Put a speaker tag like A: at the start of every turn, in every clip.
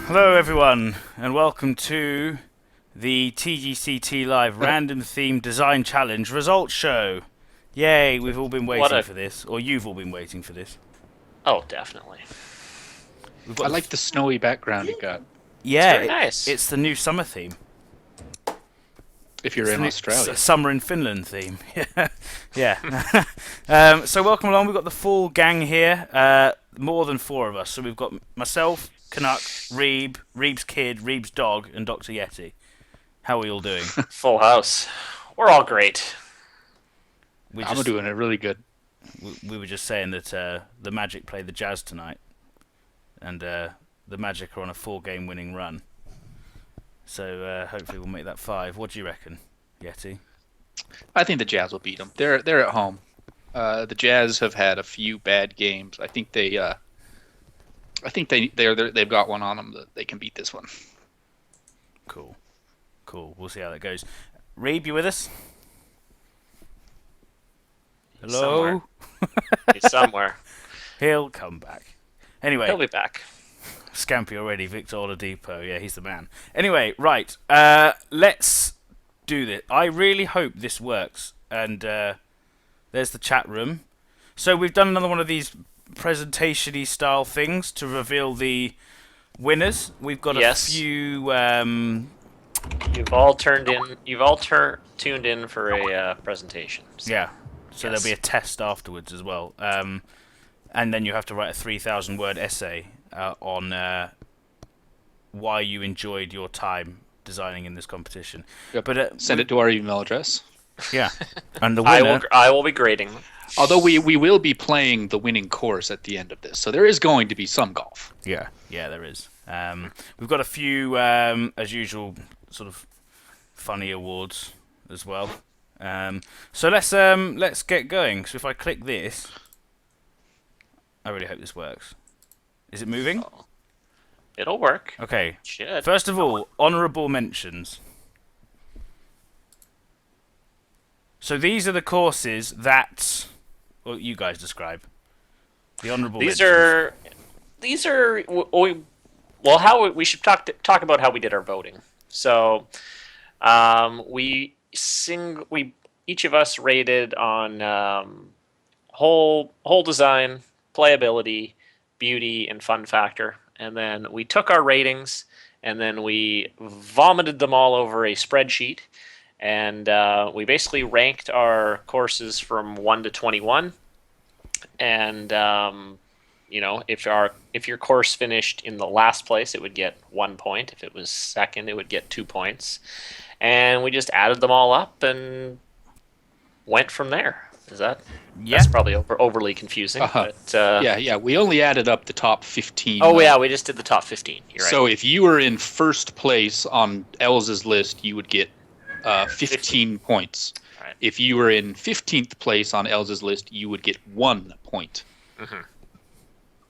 A: Hello everyone, and welcome to the TGCT Live Random Theme Design Challenge Results Show. Yay, we've all been waiting for this, or you've all been waiting for this.
B: Oh, definitely.
C: I like the snowy background you got.
A: Yeah,
B: It's very nice.
A: It's the new summer theme.
C: If you're in Australia.
A: Summer in Finland theme. Yeah. So welcome along, we've got the full gang here, more than four of us. So we've got myself, Canuck, Reeb's kid, Reeb's dog, and Dr. Yeti. How are we all doing?
B: Full house. We're all great.
C: I'm doing it really good.
A: We were just saying that the Magic play the Jazz tonight, and the Magic are on a 4-game winning run. So hopefully we'll make that 5. What do you reckon, Yeti?
C: I think the Jazz will beat them. They're at home. The Jazz have had a few bad games. I think they've got one on them that they can beat this one.
A: Cool. We'll see how that goes. Reeb, you with us? Hello.
B: He's somewhere.
A: He'll come back. Anyway.
B: He'll be back.
A: Scampy already, Victor Oladipo. Yeah, he's the man. Anyway, right. Let's do this. I really hope this works. And there's the chat room. So we've done another one of these presentation-y style things to reveal the winners. We've got a few...
B: You've all tuned in for a presentation. So.
A: Yeah. So there'll be a test afterwards as well. And then you have to write a 3,000-word essay on why you enjoyed your time designing in this competition.
C: Yep.
A: But
C: send it to our email address.
A: Yeah, and the winner.
B: I will be grading.
C: Although we will be playing the winning course at the end of this, so there is going to be some golf.
A: Yeah, there is. We've got a few, as usual, sort of funny awards as well. So let's get going. So if I click this, I really hope this works. Is it moving?
B: Oh. It'll work.
A: Okay.
B: Should.
A: First of all, honourable mentions. So these are the courses that, well, you guys describe. The honourable mentions.
B: These are. Well, how we should talk about how we did our voting. So, we each of us rated on whole design, playability, beauty, and fun factor, and then we took our ratings and then we vomited them all over a spreadsheet, and we basically ranked our courses from 1 to 21, and if your course finished in the last place, it would get 1 point. If it was second, it would get 2 points, and we just added them all up and went from there. That's probably overly confusing.
C: Uh-huh.
B: But,
C: Yeah. We only added up the top 15.
B: Oh, yeah, we just did the top 15. You're right.
C: So if you were in first place on Elz's list, you would get 15 points.
B: Right.
C: If you were in 15th place on Elz's list, you would get 1 point.
B: Mm-hmm.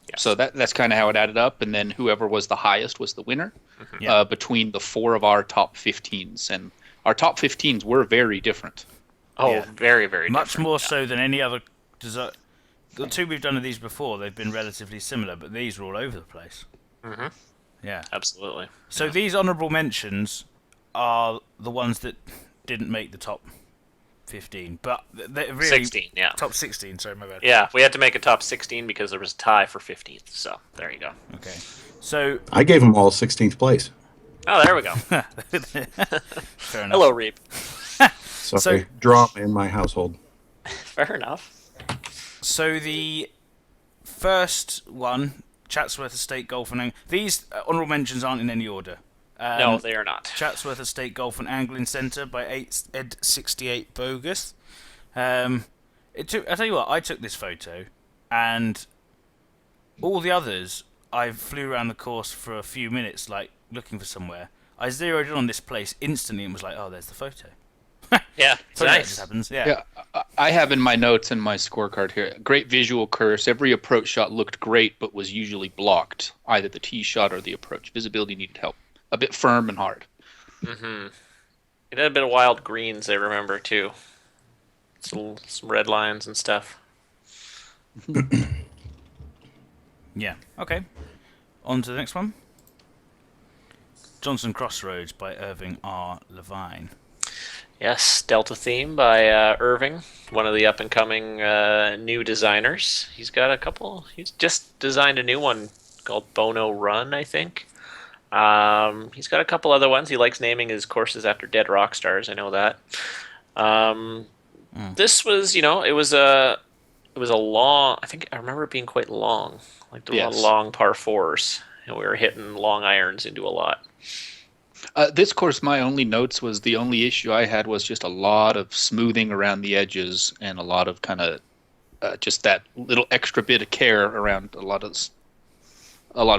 B: Yes.
C: So that's kind of how it added up, and then whoever was the highest was the winner.
A: Mm-hmm.
C: Between the 4 of our top 15s, and our top 15s were very different.
B: Oh,
A: Yeah.
B: very, very
A: Much
B: different.
A: more so than any other design. The 2 we've done of these before, they've been relatively similar, but these are all over the place.
B: Mm-hmm.
A: Yeah.
B: Absolutely.
A: So these honourable mentions are the ones that didn't make the top 15, but they're really
B: 16, yeah.
A: top 16. Sorry, my bad.
B: Yeah, we had to make a top 16 because there was a tie for 15th. So there you go.
A: Okay. So
D: I gave them all 16th place.
B: Oh, there we go.
A: fair enough.
B: Hello, Reeb.
D: Sorry, drama in my household.
B: Fair enough.
A: So the first one, Chatsworth Estate Golf and these honourable mentions aren't in any order.
B: No, they are not.
A: Chatsworth Estate Golf and Angling Centre by Ed68 Bogus. I tell you what, I took this photo, and all the others, I flew around the course for a few minutes, like looking for somewhere. I zeroed in on this place instantly and was like, "Oh, there's the photo."
B: Yeah, it's
A: So that
B: nice.
A: just happens. Yeah.
C: I have in my notes and my scorecard here, great visual course. Every approach shot looked great, but was usually blocked, either the tee shot or the approach. Visibility needed help. A bit firm and hard.
B: Mm-hmm. It had a bit of wild greens, I remember, too. Some red lines and stuff.
A: Yeah. Okay. On to the next one. Johnson Crossroads by Irving R. Levine.
B: Yes, Delta Theme by Irving, one of the up-and-coming new designers. He's got a couple. He's just designed a new one called Bono Run, I think. He's got a couple other ones. He likes naming his courses after dead rock stars. I know that. This was, it was a long. I think I remember it being quite long. Like there were a lot of long par fours, and we were hitting long irons into a lot.
C: This course, my only notes was the only issue I had was just a lot of smoothing around the edges and a lot of kind of just that little extra bit of care around a lot of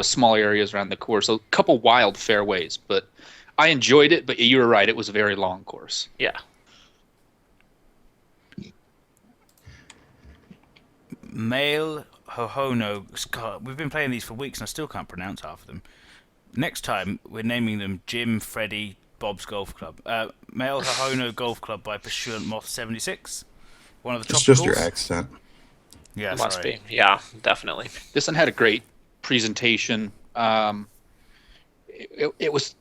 C: small areas around the course. A couple wild fairways, but I enjoyed it. But you were right; it was a very long course.
B: Yeah.
A: Male Hohono. God, we've been playing these for weeks and I still can't pronounce half of them. Next time, we're naming them Jim, Freddie, Bob's Golf Club. Male Hohono Golf Club by Pursuant Moth 76. One of the
D: It's
A: tropicals.
D: just your accent.
A: Yeah,
B: Must be. Yeah, definitely.
C: This one had a great presentation. It was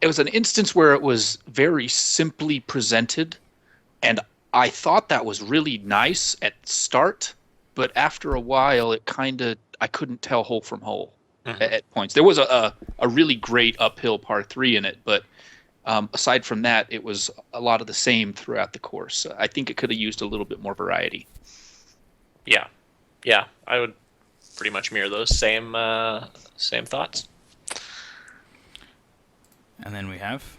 C: an instance where it was very simply presented, and I thought that was really nice at start, but after a while, I couldn't tell hole from hole at points. There was a really great uphill par 3 in it, but aside from that, it was a lot of the same throughout the course. I think it could have used a little bit more variety.
B: Yeah, I would pretty much mirror those same thoughts.
A: And then we have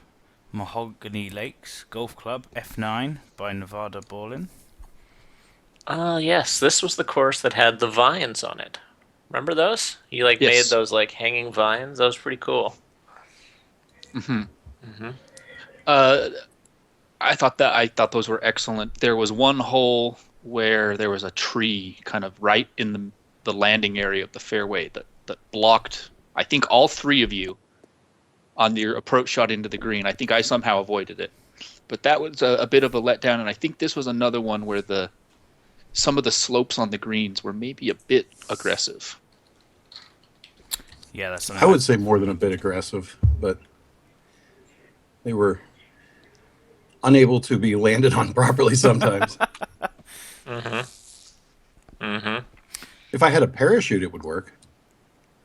A: Mahogany Lakes Golf Club F9 by Nevada Ballin.
B: Yes, this was the course that had the vines on it. Remember those? You
C: Yes.
B: made those hanging vines. That was pretty cool.
C: I thought those were excellent. There was one hole where there was a tree kind of right in the landing area of the fairway that blocked, I think, all three of you on your approach shot into the green. I think I somehow avoided it. But that was a bit of a letdown, and I think this was another one where some of the slopes on the greens were maybe a bit aggressive.
A: Yeah, that's
D: I would say more than a bit aggressive, but they were unable to be landed on properly sometimes. If I had a parachute, it would work.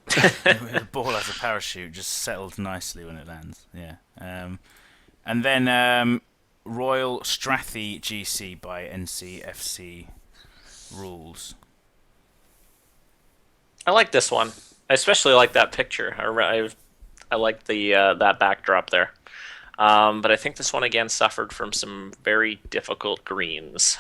A: The ball has a parachute, just settles nicely when it lands. Yeah. And then Royal Strathy GC by NCFC Rules.
B: I like this one. I especially like that picture. I like the that backdrop there. But I think this one again suffered from some very difficult greens.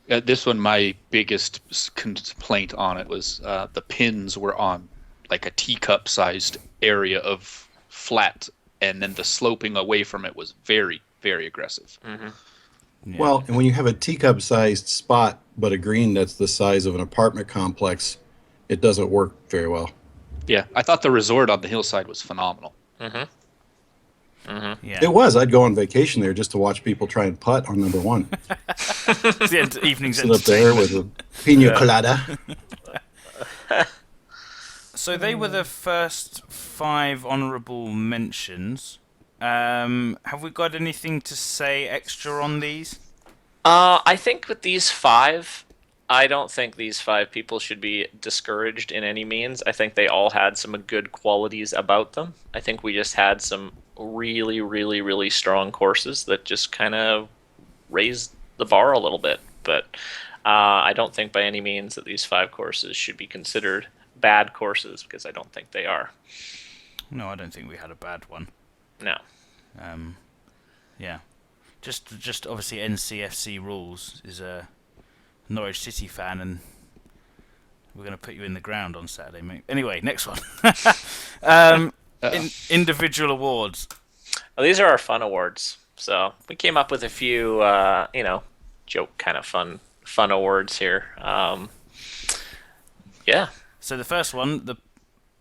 C: This one, my biggest complaint on it was the pins were on like a teacup-sized area of flat, and then the sloping away from it was very, very aggressive.
A: Yeah.
D: Well, and when you have a teacup-sized spot, but a green that's the size of an apartment complex, it doesn't work very well.
C: Yeah, I thought the resort on the hillside was phenomenal.
A: Yeah.
D: It was. I'd go on vacation there just to watch people try and putt on number one.
A: The evening's
D: Sit up there with a pina colada.
A: So they were the first 5 honourable mentions. Have we got anything to say extra on these?
B: I think with these 5, I don't think these 5 people should be discouraged in any means. I think they all had some good qualities about them. I think we just had some really, really, really strong courses that just kind of raised the bar a little bit. But I don't think by any means that these 5 courses should be considered bad courses, because I don't think they are.
A: No, I don't think we had a bad one.
B: No.
A: Yeah. Just obviously NCFC Rules is a Norwich City fan, and we're going to put you in the ground on Saturday, mate. Anyway, next one. Individual awards.
B: Well, these are our fun awards. So we came up with a few, joke kind of fun awards here. Yeah.
A: So the first one,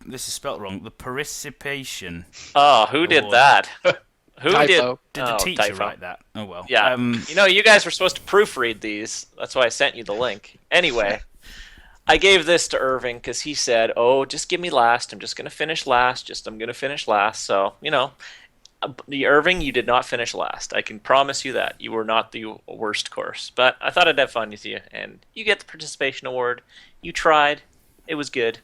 A: this is spelt wrong. The participation.
B: Oh, who did
A: Award.
B: that? Who
C: Typo.
A: Did the
B: Oh,
A: teacher
B: typo.
A: write that? Oh well.
B: Yeah. You guys were supposed to proofread these. That's why I sent you the link. Anyway, I gave this to Irving because he said, "Oh, just give me last. I'm just gonna finish last. I'm gonna finish last." So The Irving, you did not finish last. I can promise you that. You were not the worst course. But I thought I'd have fun with you, and you get the participation award. You tried. It was good.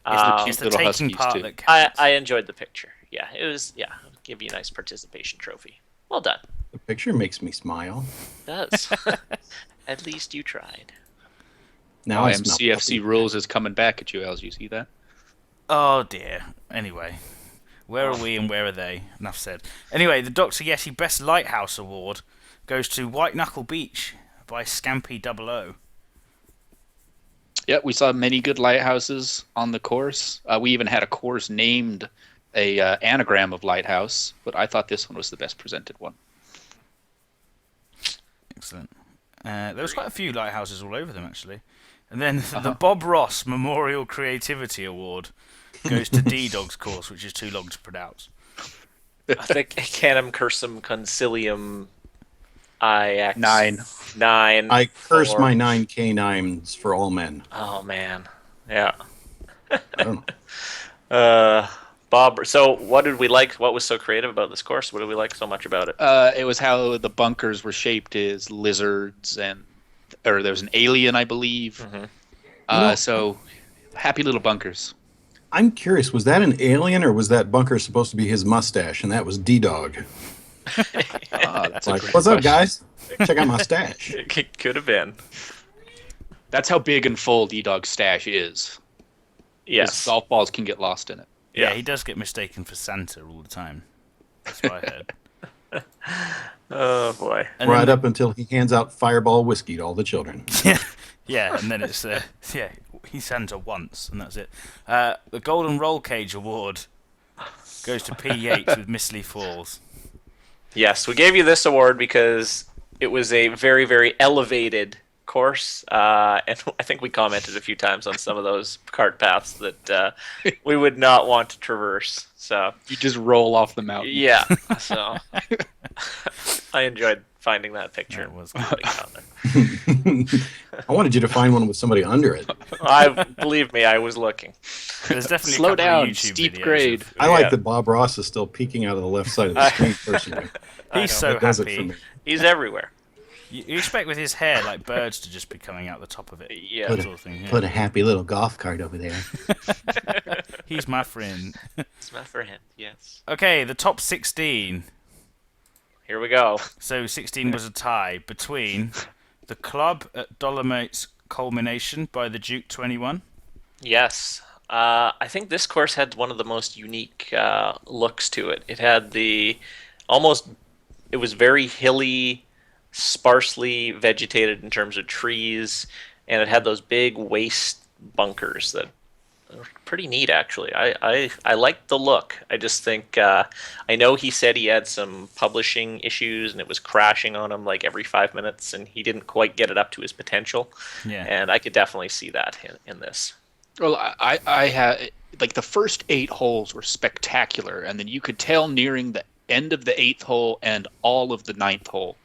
C: It's the
A: It's
C: cute
A: the
C: little
A: taking
C: huskies
A: part
C: too.
A: that
B: I,
A: counts.
B: I enjoyed the picture. Yeah, it was. Yeah, I'll give you a nice participation trophy. Well done.
D: The picture makes me smile.
B: It does. At least you tried.
D: Now
C: Oh,
D: I smell
C: MCFC
D: puppy.
C: rules is coming back at you, Els. You see that?
A: Oh dear. Anyway, where are we and where are they? Enough said. Anyway, the Dr. Yeti Best Lighthouse Award goes to White Knuckle Beach by Scampy 00.
C: Yeah, we saw many good lighthouses on the course. We even had a course named a anagram of lighthouse, but I thought this one was the best presented one.
A: Excellent. There was quite a few lighthouses all over them, actually. And then the Bob Ross Memorial Creativity Award goes to D-Dog's course, which is too long to pronounce.
B: I think Canum Cursum Concilium IX
C: 9.
D: I curse
B: four.
D: my 9 canines for all men.
B: Oh man, yeah.
D: I don't know.
B: Bob. So, what did we like? What was so creative about this course? What did we like so much about it?
C: It was how the bunkers were shaped as lizards, or there was an alien, I believe.
B: Mhm.
C: So happy little bunkers.
D: I'm curious, was that an alien or was that bunker supposed to be his mustache? And that was D-Dog.
C: That's a
D: Like,
C: great
D: what's up,
C: question.
D: guys? Check out my stash.
B: It could have been.
C: That's how big and full D-Dog's stash is. 'Cause
B: Yes.
C: golf balls can get lost in it.
A: Yeah, he does get mistaken for Santa all the time. That's what I heard.
B: Oh boy.
A: And
D: Right
A: then
D: up until he hands out Fireball whiskey to all the children.
A: yeah, and then it's he's Santa once, and that's it. The Golden Roll Cage Award goes to P. Yates with Mistley Falls.
B: Yes, we gave you this award because it was a very, very elevated course, and I think we commented a few times on some of those cart paths that we would not want to traverse. So
C: You just roll off the mountain.
B: yeah, so I enjoyed finding that picture.
A: Yeah, it was
B: and putting it on there.
D: I wanted you to find one with somebody under it.
B: Believe me, I was looking.
A: There's definitely
C: Slow
A: a couple of
C: down,
A: YouTube
C: steep
A: videos
C: grade.
A: of-
D: I like
B: Yeah.
D: that Bob Ross is still peeking out of the left side of the screen personally.
A: He's
B: know.
A: so
D: That does it for
A: happy.
D: me.
B: He's everywhere.
A: You expect with his hair, like birds, to just be coming out the top of it.
B: Yeah.
A: That sort of thing. Yeah.
D: Put a happy little golf cart over there.
A: He's my friend.
B: It's not for him. Yes.
A: Okay, the top 16.
B: Here we go.
A: So 16 was a tie between the Club at Dolomites Culmination by the Duke 21.
B: Yes. I think this course had one of the most unique looks to it. It had it was very hilly, sparsely vegetated in terms of trees, and it had those big waste bunkers that are pretty neat, actually. I liked the look. I just think, I know he said he had some publishing issues and it was crashing on him like every 5 minutes, and he didn't quite get it up to his potential.
A: Yeah.
B: And I could definitely see that in this.
C: Well, I had like the first 8 holes were spectacular, and then you could tell nearing the end of the 8th hole and all of the 9th hole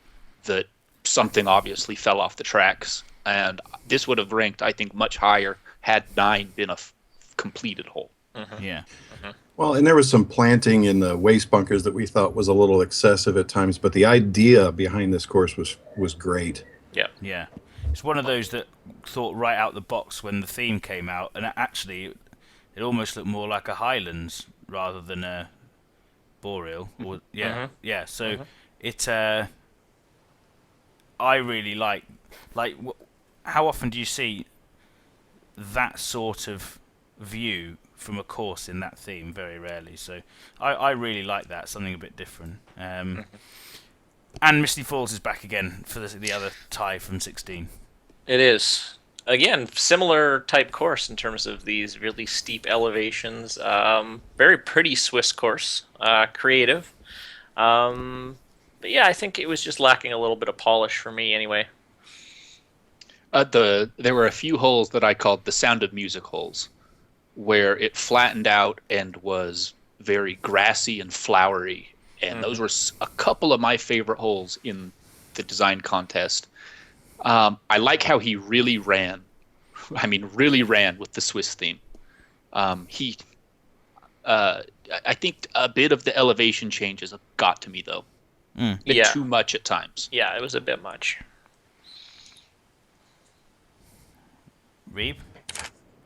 C: that something obviously fell off the tracks, and this would have ranked, I think, much higher had 9 been a completed hole.
A: Yeah.
D: Well, and there was some planting in the waste bunkers that we thought was a little excessive at times, but the idea behind this course was great.
B: Yeah.
A: Yeah. It's one of those that thought right out the box when the theme came out, and actually it almost looked more like a Highlands rather than a Boreal. Or, yeah. Yeah. So it I really like how often do you see that sort of view from a course in that theme? Very rarely. So I really like that, something a bit different. And Misty Falls is back again for the other tie from 16.
B: It is. Again, similar type course in terms of these really steep elevations. Very pretty Swiss course. Creative. But yeah, I think it was just lacking a little bit of polish for me anyway.
C: There were a few holes that I called the Sound of Music holes, where it flattened out and was very grassy and flowery, and those were a couple of my favorite holes in the design contest. I like how he really ran. I mean, really ran with the Swiss theme. I think a bit of the elevation changes got to me though.
A: Mm.
C: Bit
B: Yeah.
C: too much at times.
B: Yeah, it was a bit much.
A: Reeb?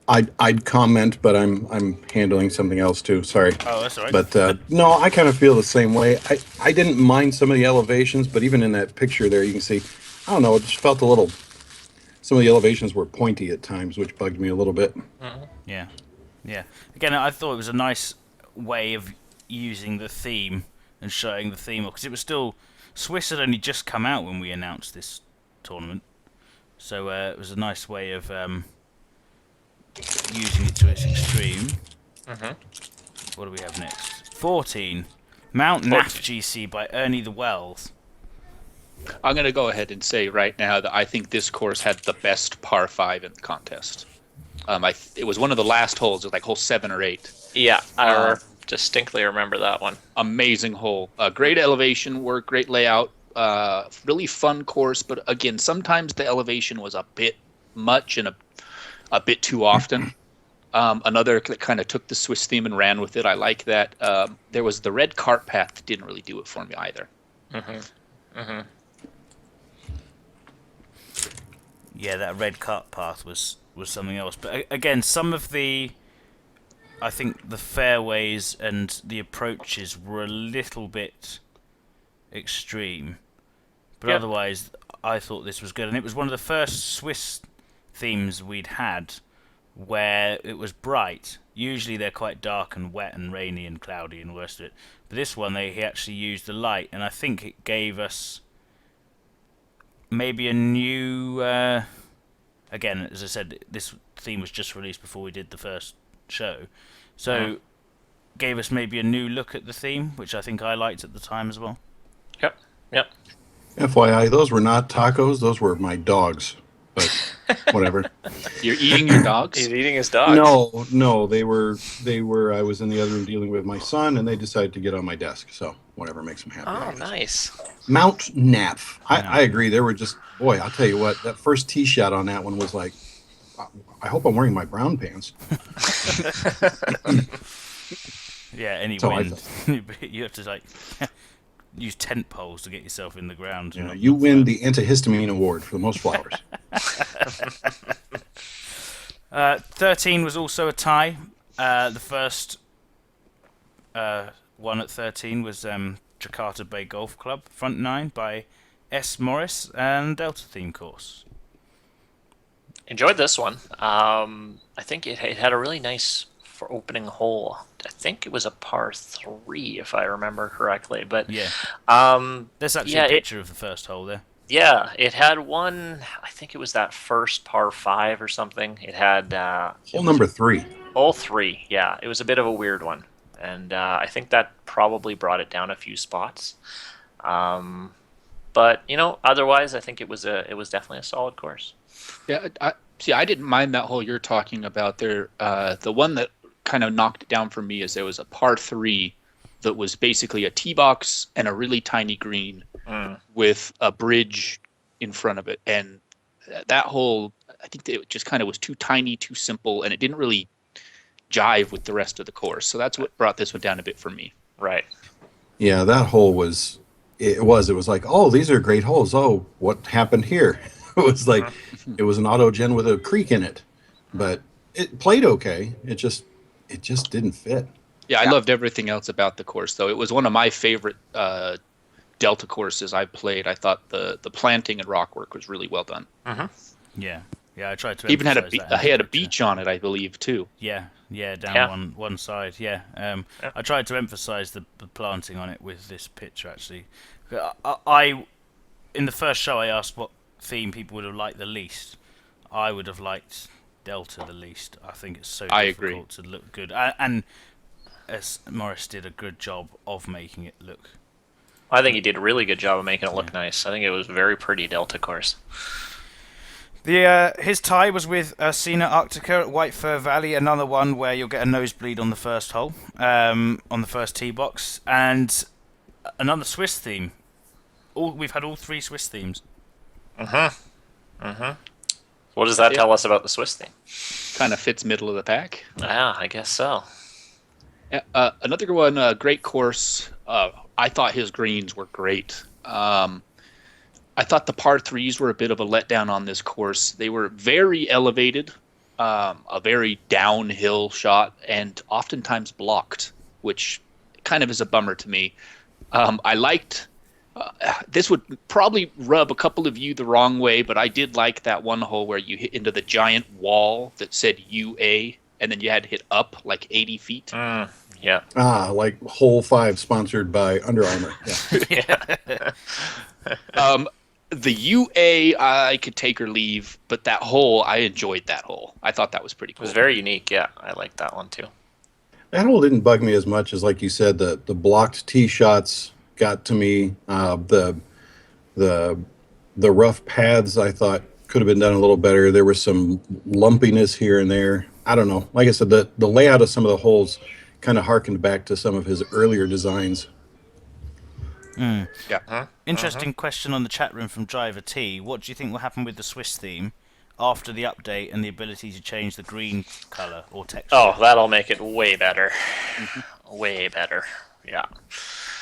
D: I'd comment, but I'm handling something else too. Sorry.
A: Oh, that's all right.
D: But no, I kind of feel the same way. I didn't mind some of the elevations, but even in that picture there, you can see, I don't know, it just felt a little. Some of the elevations were pointy at times, which bugged me a little bit.
A: Yeah, yeah. Again, I thought it was a nice way of using the theme and showing the theme, because it was still Swiss had only just come out when we announced this tournament, so it was a nice way of using it to its extreme. What do we have next? 14. Mount Naf GC by Ernie the Wells.
C: I'm going to go ahead and say right now that I think this course had the best par 5 in the contest. It was one of the last holes. It was like hole 7 or 8.
B: Yeah, I distinctly remember that one.
C: Amazing hole. Great elevation work, great layout. Really fun course, but again, sometimes the elevation was a bit much and a bit too often. Another that kind of took the Swiss theme and ran with it. I like that. There was the red cart path that didn't really do it for me either.
A: Yeah, that red cart path was something else. But again, some of the, I think the fairways and the approaches were a little bit extreme. But
B: Yeah.
A: otherwise, I thought this was good. And it was one of the first Swiss themes we'd had where it was bright. Usually they're quite dark and wet and rainy and cloudy and the rest of it. But this one, he actually used the light. And I think it gave us maybe a new... again, as I said, this theme was just released before we did the first show. So gave us maybe a new look at the theme, which I think I liked at the time as well.
B: Yep.
D: FYI, those were not tacos; those were my dogs. But whatever.
C: You're eating your dogs?
B: He's eating his dogs.
D: No, they were. I was in the other room dealing with my son, and they decided to get on my desk. So whatever makes them happy.
B: Oh, nice.
D: Mount Naf. I agree. There were just, boy, I'll tell you what. That first tee shot on that one was like, I hope I'm wearing my brown pants.
A: Yeah, any
D: So I
A: wind. You have to like use tent poles to get yourself in the ground.
D: You know, you win the antihistamine award for the most flowers.
A: 13 was also a tie. The first one at 13 was Jakarta Bay Golf Club, Front 9 by S. Morris and Delta Theme Course.
B: Enjoyed this one. I think it had a really nice for opening hole. I think it was a par 3, if I remember correctly. But
A: Yeah.
B: um,
A: There's actually
B: yeah,
A: a picture of the first hole there.
B: yeah, it had one. I think it was that first par 5 or something. It had
D: Hole number 3.
B: hole 3. Yeah, it was a bit of a weird one, and I think that probably brought it down a few spots. But otherwise, I think it was definitely a solid course.
C: Yeah, I didn't mind that hole you're talking about there. The one that kind of knocked it down for me is there was a par 3 that was basically a tee box and a really tiny green with a bridge in front of it. And that hole, I think it just kind of was too tiny, too simple, and it didn't really jive with the rest of the course. So that's what brought this one down a bit for me.
B: Right.
D: Yeah, that hole was. It was like, oh, these are great holes. Oh, what happened here? It was like, it was an auto gen with a creek in it, but it played okay. It just didn't fit.
C: Yeah, I loved everything else about the course, though. It was one of my favorite Delta courses I've played. I thought the planting and rock work was really well done.
A: Yeah, I tried to.
C: Even had
A: emphasize that in
C: had a
A: the picture.
C: beach on it, I believe, too.
A: Yeah, down
B: Yeah.
A: one side. Yeah, I tried to emphasise the planting on it with this picture. Actually, I in the first show I asked what theme people would have liked the least. I would have liked Delta the least. I think it's so
C: I
A: difficult to look good, and as Morris did a good job of making it look.
B: I think he did a really good job of making it look nice. I think it was a very pretty Delta course.
A: His tie was with Sina Arctica at White Fir Valley, another one where you'll get a nosebleed on the first hole, on the first tee box, and another Swiss theme. We've had all 3 Swiss themes.
B: What does that tell us about the Swiss theme?
C: Kind of fits middle of the pack.
B: Yeah, I guess so.
C: Another one, great course. I thought his greens were great. I thought the par threes were a bit of a letdown on this course. They were very elevated, a very downhill shot, and oftentimes blocked, which kind of is a bummer to me. I liked. This would probably rub a couple of you the wrong way, but I did like that one hole where you hit into the giant wall that said UA, and then you had to hit up like 80 feet.
B: Yeah.
D: Like hole 5 sponsored by Under Armour. Yeah.
C: The UA I could take or leave, but that hole, I enjoyed that hole. I thought that was pretty
B: It
C: cool.
B: was very unique. Yeah, I liked that one too.
D: That hole didn't bug me as much as, like you said, the blocked tee shots got to me. The rough paths I thought could have been done a little better. There was some lumpiness here and there. I don't know. Like I said, the layout of some of the holes kind of harkened back to some of his earlier designs.
C: Yeah.
A: Interesting question on the chat room from Driver T. What do you think will happen with the Swiss theme after the update and the ability to change the green color or texture?
B: Oh, that'll make it way better. Way better. Yeah.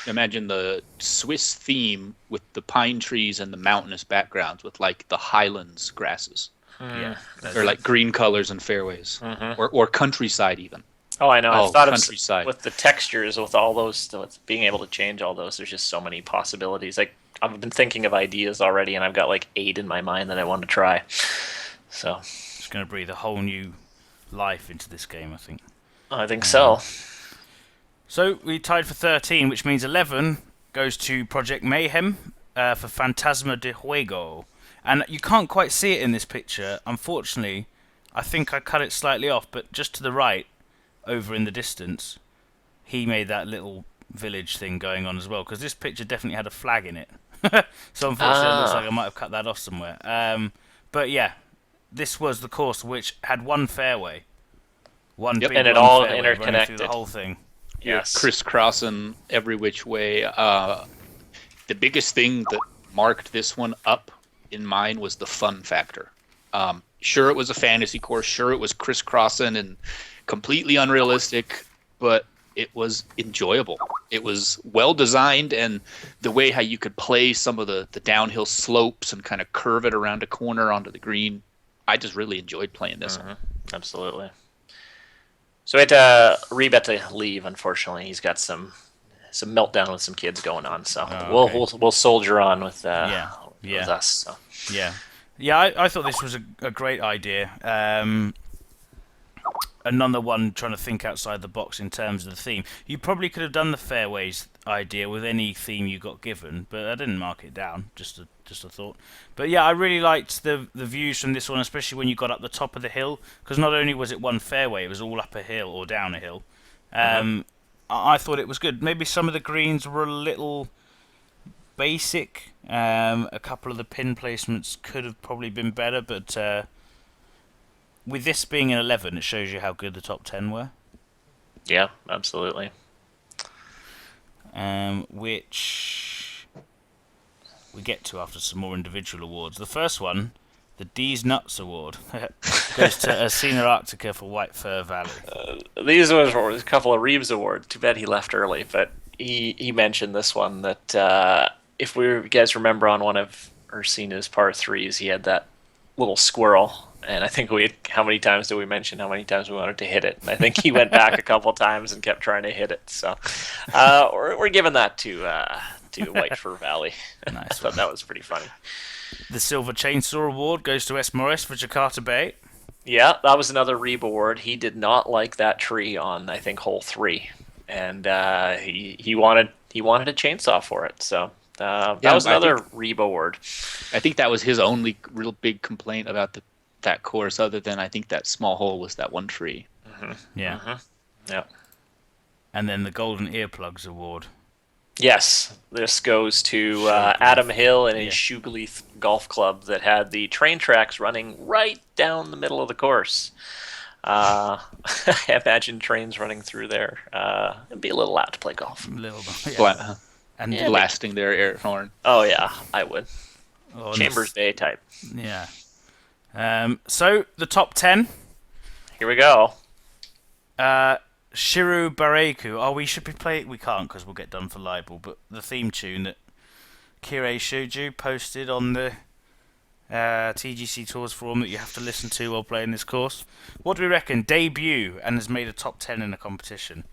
C: Imagine the Swiss theme with the pine trees and the mountainous backgrounds with like the highlands grasses.
A: Yeah.
C: Or like green colors and fairways. Or countryside even.
B: Oh, I know.
C: Oh,
B: I've thought
C: countryside.
B: with the textures, with all those, with being able to change all those, there's just so many possibilities. Like, I've been thinking of ideas already, and I've got like 8 in my mind that I want to try. So
A: It's going to breathe a whole new life into this game, I think.
B: I think so.
A: So we tied for 13, which means 11 goes to Project Mayhem for Fantasma de Juego. And you can't quite see it in this picture. Unfortunately, I think I cut it slightly off, but just to the right, over in the distance, he made that little village thing going on as well, because this picture definitely had a flag in it. So unfortunately, it looks like I might have cut that off somewhere. But yeah, this was the course which had one fairway. One big
B: And it
A: one
B: all
A: fairway running
B: interconnected.
A: through the whole thing.
B: Yes.
C: Crisscrossing every which way. The biggest thing that marked this one up in mine was the fun factor. Sure, it was a fantasy course. Sure, it was crisscrossing and completely unrealistic, but it was enjoyable. It was well designed, and the way how you could play some of the downhill slopes and kind of curve it around a corner onto the green, I just really enjoyed playing this one.
B: Absolutely. So Reeb had to leave, unfortunately. He's got some meltdown with some kids going on, so
A: okay.
B: we'll soldier on with
A: Yeah.
B: with us. So.
A: Yeah, I thought this was a great idea. Another one trying to think outside the box in terms of the theme. You probably could have done the fairways idea with any theme you got given, but I didn't mark it down. Just a thought. But yeah, I really liked the views from this one, especially when you got up the top of the hill, because not only was it one fairway, it was all up a hill or down a hill. I thought it was good. Maybe some of the greens were a little basic. A couple of the pin placements could have probably been better, but with this being an 11, it shows you how good the top 10 were.
B: Yeah, absolutely.
A: Which we get to after some more individual awards. The first one, the D's Nuts Award, goes to Asina Arctica for White Fur Valley.
B: These were a couple of Reeves awards. Too bad he left early, but he mentioned this one that if you guys remember on one of Ursina's par threes, he had that little squirrel, and I think how many times did we mention how many times we wanted to hit it? And I think he went back a couple times and kept trying to hit it. So we're giving that to White Fur Valley.
A: Nice.
B: I thought that was pretty funny.
A: The Silver Chainsaw Award goes to S. Morris for Jakarta Bay.
B: Yeah, that was another Reeb award. He did not like that tree on, I think, hole 3, and he wanted a chainsaw for it. So that was another Reeb award.
C: I think that was his only real big complaint about that course, other than I think that small hole was that one tree.
A: Yeah.
B: Yeah.
A: And then the Golden Earplugs Award.
B: Yes, this goes to Adam Hill and his Shoegleaf Golf Club that had the train tracks running right down the middle of the course. I imagine trains running through there. It'd be a little loud to play golf.
A: A little bit, yeah.
C: And blasting their air horn.
B: Oh, yeah, I would.
A: Oh,
B: Chambers Bay type.
A: Yeah. So, the top 10.
B: Here we go.
A: Shiru Bareku. Oh, we should be playing. We can't because we'll get done for libel. But the theme tune that Kirei Shuju posted on the TGC Tours forum that you have to listen to while playing this course. What do we reckon? Debut and has made a top 10 in a competition.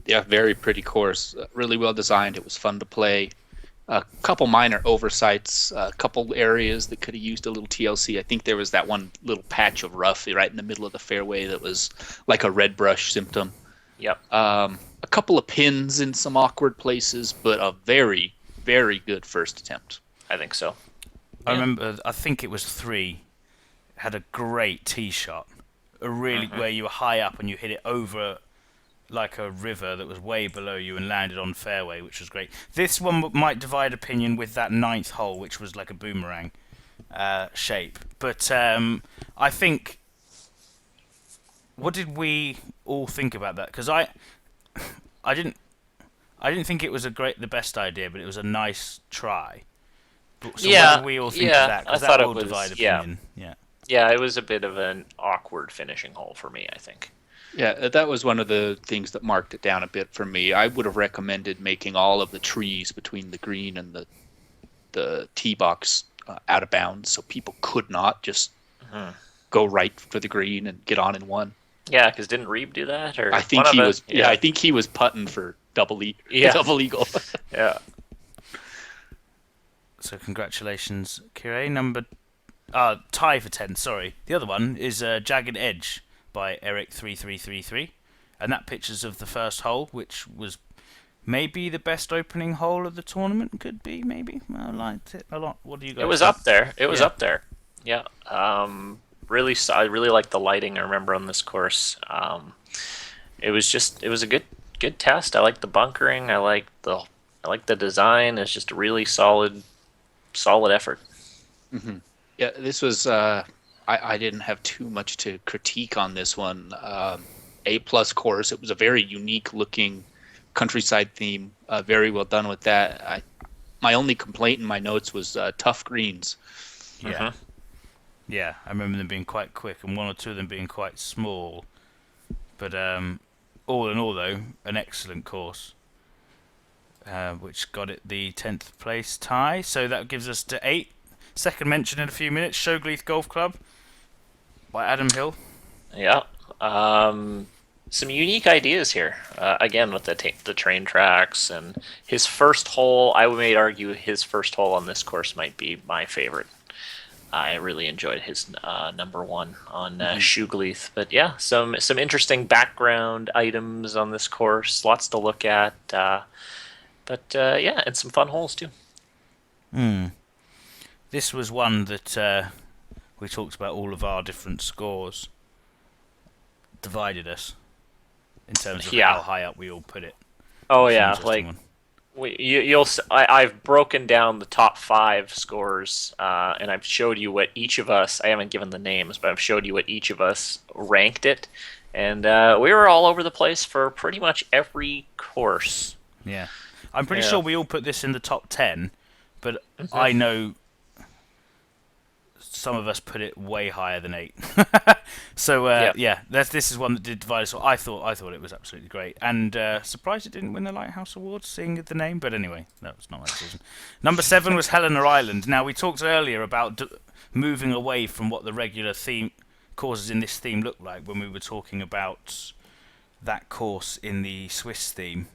C: Yeah, very pretty course. Really well designed. It was fun to play. A couple minor oversights, a couple areas that could have used a little TLC. I think there was that one little patch of rough right in the middle of the fairway that was like a red brush symptom.
B: Yep.
C: A couple of pins in some awkward places, but a very, very good first attempt.
B: I think so.
A: I remember, I think it was 3, had a great tee shot. Where you were high up and you hit it over like a river that was way below you and landed on fairway, which was great. This one might divide opinion with that 9th hole, which was like a boomerang shape. But I think, what did we all think about that? Because I didn't think it was the best idea, but it was a nice try. So what did we all think of that? Because that will divide opinion.
B: Yeah, it was a bit of an awkward finishing hole for me, I think.
C: Yeah, that was one of the things that marked it down a bit for me. I would have recommended making all of the trees between the green and the tee box out of bounds, so people could not just go right for the green and get on in one.
B: Yeah, because didn't Reeb do that? Or
C: I think he was. Yeah, I think he was putting for double eagle.
B: Yeah.
A: So congratulations, Kirei. Tie for 10. Sorry, the other one is Jagged Edge by Eric3333, and that pictures of the first hole, which was maybe the best opening hole of the tournament. Could be, maybe. I liked it a lot. What do you guys?
B: It was up there. It was up there. Yeah. Really, I really liked the lighting. I remember on this course. It was a good test. I liked the bunkering. I liked the design. It's just a really solid effort.
C: Mm-hmm. Yeah, this was. I didn't have too much to critique on this one. A+ course. It was a very unique looking countryside theme. Very well done with that. My only complaint in my notes was tough greens.
A: Yeah. Yeah, I remember them being quite quick and one or two of them being quite small. But all in all, though, an excellent course, which got it the 10th place tie. So that gives us to 8. Second mention in a few minutes, Shogleith Golf Club by Adam Hill.
B: Yeah. Some unique ideas here. Again, with the train tracks and his first hole. I would argue his first hole on this course might be my favorite. I really enjoyed his number 1 on Shogleith. But yeah, some interesting background items on this course. Lots to look at. But and some fun holes too.
A: This was one that we talked about all of our different scores. Divided us in terms of how high up we all put it.
B: Oh yeah, like I've broken down the top 5 scores, and I've showed you what each of us. I haven't given the names, but I've showed you what each of us ranked it, and we were all over the place for pretty much every course.
A: Yeah, I'm pretty sure we all put this in the top 10, but I know some of us put it way higher than 8. So this is one that did divide us. So I thought it was absolutely great, and surprised it didn't win the Lighthouse Awards, seeing the name. But anyway, that was not my decision. Number 7 was Helena Island. Now we talked earlier about moving away from what the regular theme courses in this theme look like when we were talking about that course in the Swiss theme.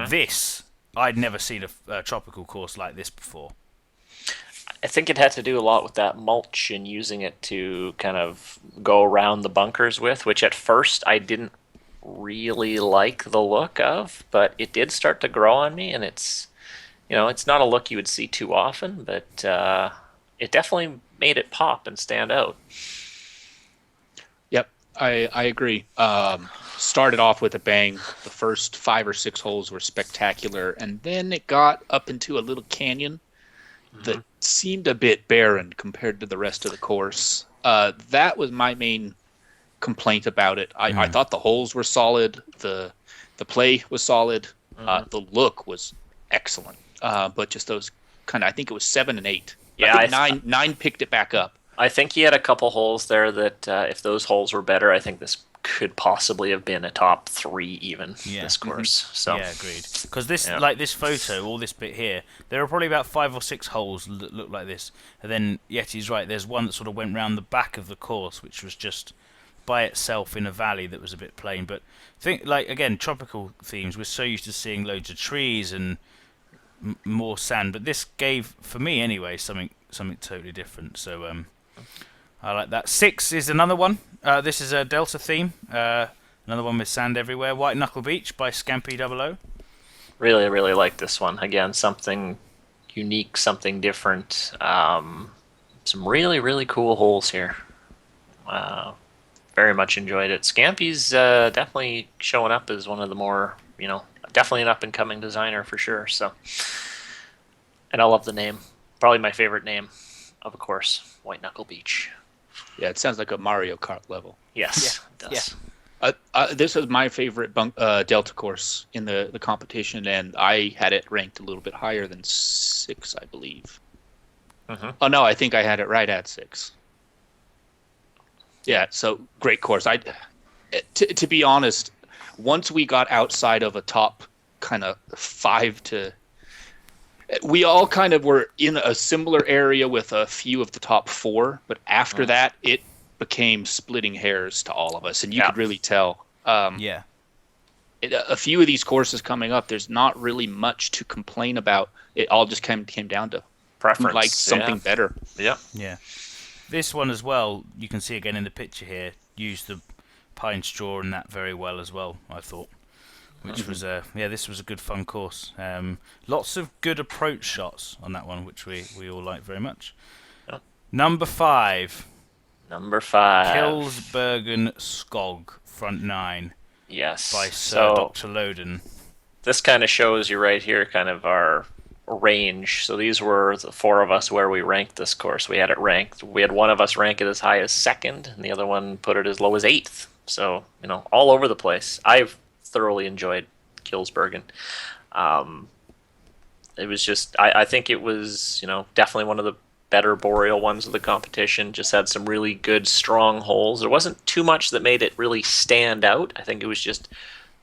A: This, I'd never seen a tropical course like this before.
B: I think it had to do a lot with that mulch and using it to kind of go around the bunkers with, which at first I didn't really like the look of, but it did start to grow on me, and it's not a look you would see too often, but it definitely made it pop and stand out.
C: Yep, I agree. Started off with a bang. The first 5 or 6 holes were spectacular, and then it got up into a little canyon that seemed a bit barren compared to the rest of the course. That was my main complaint about it. I thought the holes were solid, the play was solid, the look was excellent. But just those I think it was 7 and 8.
B: Yeah,
C: I think nine picked it back up.
B: I think he had a couple holes there that if those holes were better, I think this could possibly have been a top 3 even
A: Yeah.
B: this course. So
A: Yeah, agreed. Because this,
B: Yeah.
A: like this photo, all this bit here, there are probably about 5 or 6 holes that look like this. And then Yeti's right. There's one that sort of went round the back of the course, which was just by itself in a valley that was a bit plain. But think, like again, tropical themes. We're so used to seeing loads of trees and more sand, but this gave, for me anyway, something totally different. So I like that. 6 is another one. This is a Delta theme. Another one with sand everywhere. White Knuckle Beach by Scampy 00.
B: really, really like this one. Again, something unique, something different. Some really, really cool holes here. Very much enjoyed it. Scampy's definitely showing up as one of the more, definitely an up-and-coming designer for sure. So, and I love the name. Probably my favorite name of a course, White Knuckle Beach.
C: Yeah, it sounds like a Mario Kart level.
B: Yes, it does.
C: This was my favorite Delta course in the competition, and I had it ranked a little bit higher than 6, I believe. Oh no, I think I had it right at 6. Yeah, so great course. To be honest, once we got outside of a top kind of 5 to, we all kind of were in a similar area with a few of the top 4, but after that, it became splitting hairs to all of us, and you could really tell.
A: Yeah.
C: A few of these courses coming up, there's not really much to complain about. It all just came down to
B: Preference.
C: like something better.
B: Yeah.
A: Yeah. This one as well, you can see again in the picture here, used the pine straw and that very well as well, I thought. Which was, this was a good fun course. Lots of good approach shots on that one, which we all liked very much.
B: Yeah.
A: Number 5.
B: Number 5.
A: Kilsbergen Skog, front 9,
B: Yes.
A: by Sir Dr. Loden.
B: This kind of shows you right here kind of our range. So these were the 4 of us where we ranked this course. We had it ranked. We had one of us rank it as high as 2nd, and the other one put it as low as 8th. So, all over the place. I've thoroughly enjoyed Kilsbergen. It was just, I think it was, definitely one of the better boreal ones of the competition. Just had some really good, strong holes. There wasn't too much that made it really stand out. I think it was just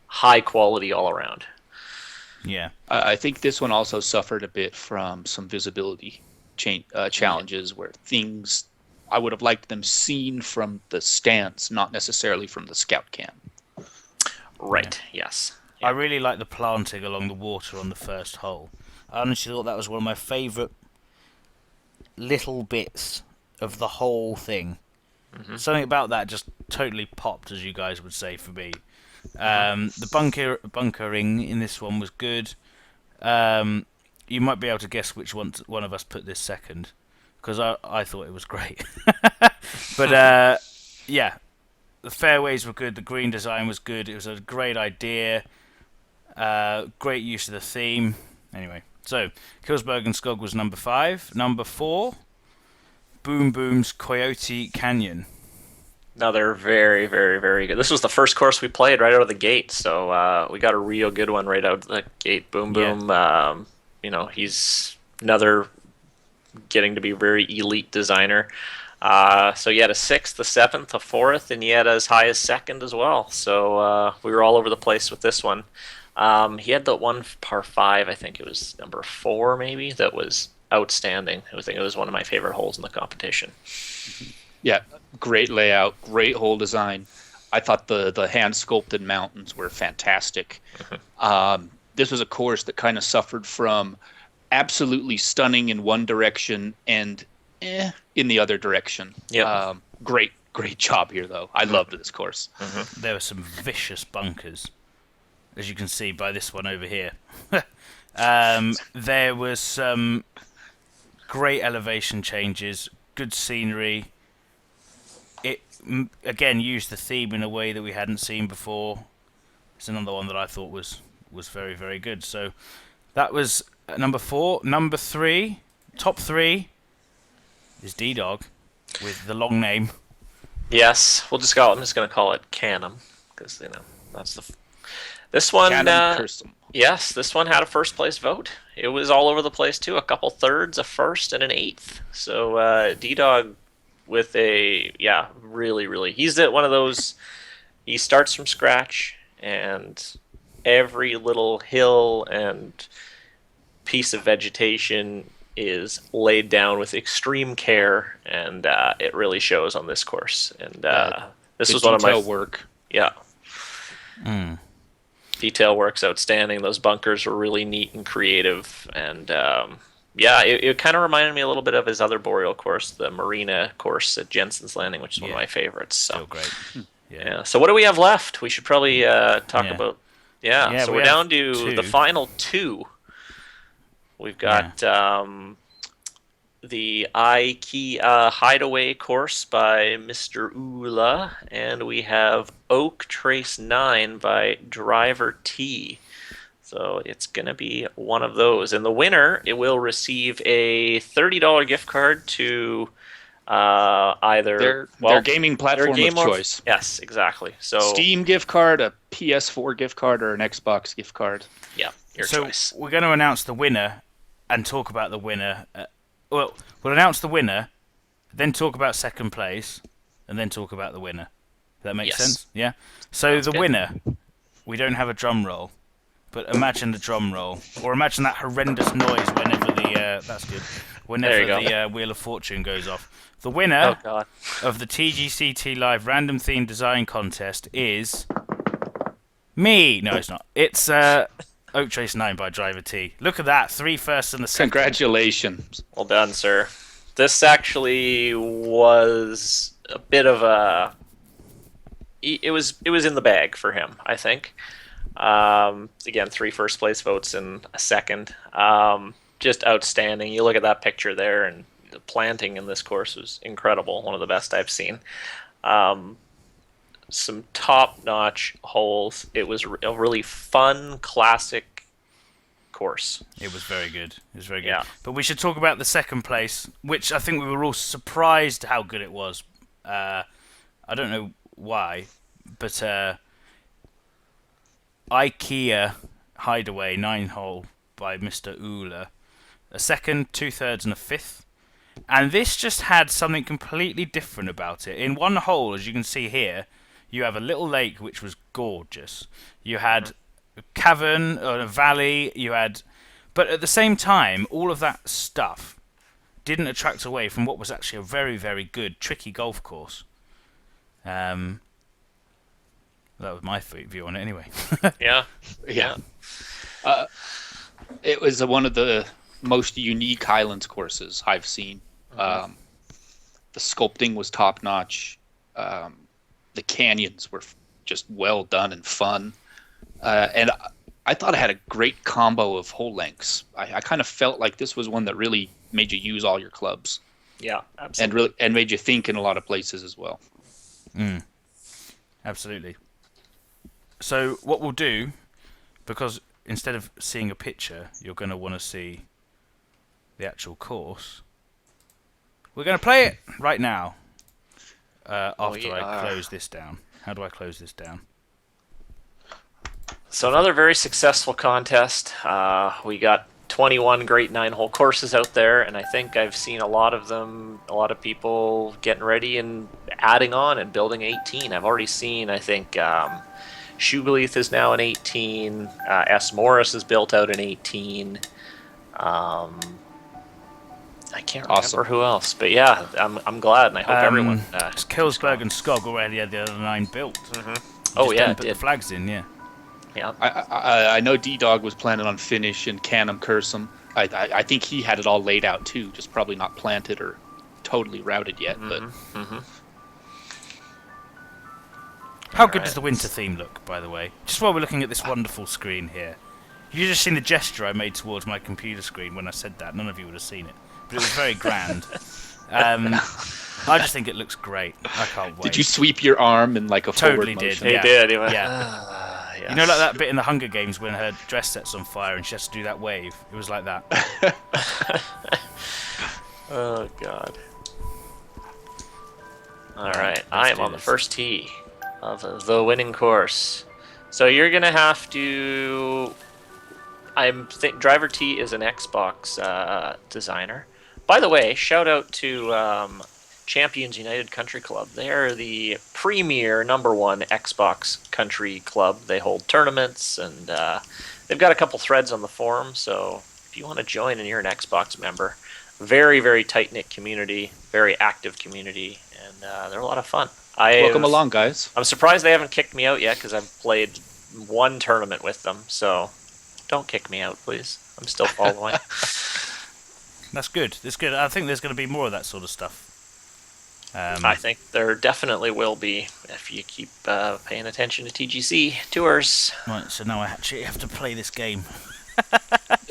B: high quality all around.
A: Yeah.
C: I think this one also suffered a bit from some visibility challenges where things, I would have liked them seen from the stance, not necessarily from the scout cam.
B: Right, yes.
A: I really like the planting along the water on the first hole. I honestly thought that was one of my favourite little bits of the whole thing. Something about that just totally popped, as you guys would say, for me. The bunkering in this one was good. You might be able to guess which one of us put this second, because I thought it was great. But yeah, the fairways were good. The green design was good. It was a great idea. Great use of the theme. Anyway, so Kilsbergen Skog was number 5. Number 4, Boom Boom's Coyote Canyon.
B: Another very, very, very good. This was the first course we played right out of the gate, so we got a real good one right out of the gate. Boom Boom, he's another getting to be a very elite designer. So he had a 6th, a 7th, a 4th, and he had as high as 2nd as well. So we were all over the place with this one. He had the one par 5, I think it was number 4 maybe, that was outstanding. I think it was one of my favorite holes in the competition.
C: Yeah, great layout, great hole design. I thought the hand sculpted mountains were fantastic. This was a course that kind of suffered from absolutely stunning in one direction and in the other direction.
B: Yep.
C: Great job here, though. I loved this course.
A: There were some vicious bunkers, as you can see by this one over here. There was some great elevation changes, good scenery. It again used the theme in a way that we hadn't seen before. It's another one that I thought was very, very good. So that was number 4. Number 3, top 3, is D-Dog with the long name.
B: Yes, I'm just going to call it Canham because that's this one. Yes, this one had a first place vote. It was all over the place too. A couple 3rds, a 1st, and an 8th. So D-Dog with a really, really, he's one of those he starts from scratch, and every little hill and piece of vegetation is laid down with extreme care, and it really shows on this course. And this
C: The
B: was one of my
C: detail work.
B: yeah.
A: Mm.
B: Detail work's outstanding. Those bunkers were really neat and creative, and yeah, it kind of reminded me a little bit of his other Boreal course, the Marina course at Jensen's Landing, which is one of
A: Yeah.
B: my favorites. So
A: Still great.
B: yeah. So what do we have left? We should probably talk
A: Yeah.
B: about. Yeah.
A: Yeah,
B: So
A: we
B: we're
A: have
B: down to
A: two.
B: the final two. We've got the IKEA Hideaway course by Mr. Ula, and we have Oak Trace 9 by Driver T. So it's going to be one of those. And the winner, it will receive a $30 gift card to either
C: Their gaming platform of choice.
B: Yes, exactly. So
C: Steam gift card, a PS4 gift card, or an Xbox gift card.
B: yeah, your
A: So
B: choice.
A: we're going to announce the winner and talk about the winner. Well, we'll announce the winner, then talk about second place, and then talk about the winner. Does that make
B: Yes.
A: sense? Yeah. So
B: Sounds
A: the
B: good.
A: winner, we don't have a drum roll, but imagine the drum roll, or imagine that horrendous noise whenever the that's good. Whenever
B: There you
A: the Wheel of Fortune goes off. The winner
B: Oh god.
A: of the TGCT Live Random Theme Design Contest is me. No, it's not. It's Oak Trace 9 by Driver T. Look at that, 3 firsts and a second.
C: Congratulations.
B: Well done, sir. This actually was a bit of a. It was in the bag for him, I think. Again, 3 first place votes and a second. Just outstanding. You look at that picture there, and the planting in this course was incredible. One of the best I've seen. Some top-notch holes. It was a really fun, classic course.
A: It was very good. It was very good.
B: Yeah.
A: But we should talk about the second place, which I think we were all surprised how good it was. I don't know why, but IKEA Hideaway 9-hole by Mr. Ula. A second, 2/3, and a fifth. And this just had something completely different about it. In one hole, as you can see here, you have a little lake which was gorgeous. You had a cavern or a valley. You had, but at the same time, all of that stuff didn't attract away from what was actually a very, very good, tricky golf course. That was my view on it, anyway.
B: Yeah.
C: Yeah. It was one of the most unique Highlands courses I've seen. The sculpting was top notch. The canyons were just well done and fun. And I thought it had a great combo of hole lengths. I kind of felt like this was one that really made you use all your clubs
B: Yeah, absolutely.
C: and made you think in a lot of places as well.
A: Absolutely. So what we'll do, because instead of seeing a picture, you're going to want to see the actual course. We're going to play it right now. After I close this down. How do I close this down?
B: So another very successful contest. We got 21 great 9-hole courses out there, and I think I've seen a lot of them, a lot of people getting ready and adding on and building 18. I've already seen, I think, Shoegleith is now an 18. S. Morris is built out an 18. I can't remember
C: Awesome.
B: who else, but yeah, I'm glad, and I hope everyone.
A: Killsberg and Skog already had the other 9 built.
B: Oh
A: Just
B: yeah,
A: didn't
B: it
A: put
B: did.
A: the flags in, yeah.
B: Yeah.
C: I know D-Dog was planning on finish and Canham Cursum. I think he had it all laid out too, just probably not planted or totally routed yet. But
A: How good
B: Alright.
A: does the winter theme look, by the way? Just while we're looking at this wonderful screen here. You just seen the gesture I made towards my computer screen when I said that. None of you would have seen it. But it was very grand. I just think it looks great. I can't wait.
C: did you sweep your arm in like a
A: Totally
C: forward
A: did.
C: motion?
B: He
A: Yeah.
B: did. He went,
A: Yeah.
B: yes.
A: You know, like that bit in the Hunger Games when her dress sets on fire and she has to do that wave? It was like that.
B: Oh god. All
A: Alright,
B: right,
A: let's
B: I am
A: do
B: on the
A: this.
B: first tee of the winning course. So you're gonna have to. Driver T is an Xbox designer. By the way, shout out to Champions United Country Club. They're the premier #1 Xbox country club. They hold tournaments, and they've got a couple threads on the forum. So if you want to join and you're an Xbox member, very, very tight-knit community, very active community, and they're a lot of fun.
C: Welcome along, guys.
B: I'm surprised they haven't kicked me out yet because I've played one tournament with them. So don't kick me out, please. I'm still following.
A: That's good. That's good. I think there's going to be more of that sort of stuff.
B: I think there definitely will be if you keep paying attention to TGC tours.
A: Right, so now I actually have to play this game.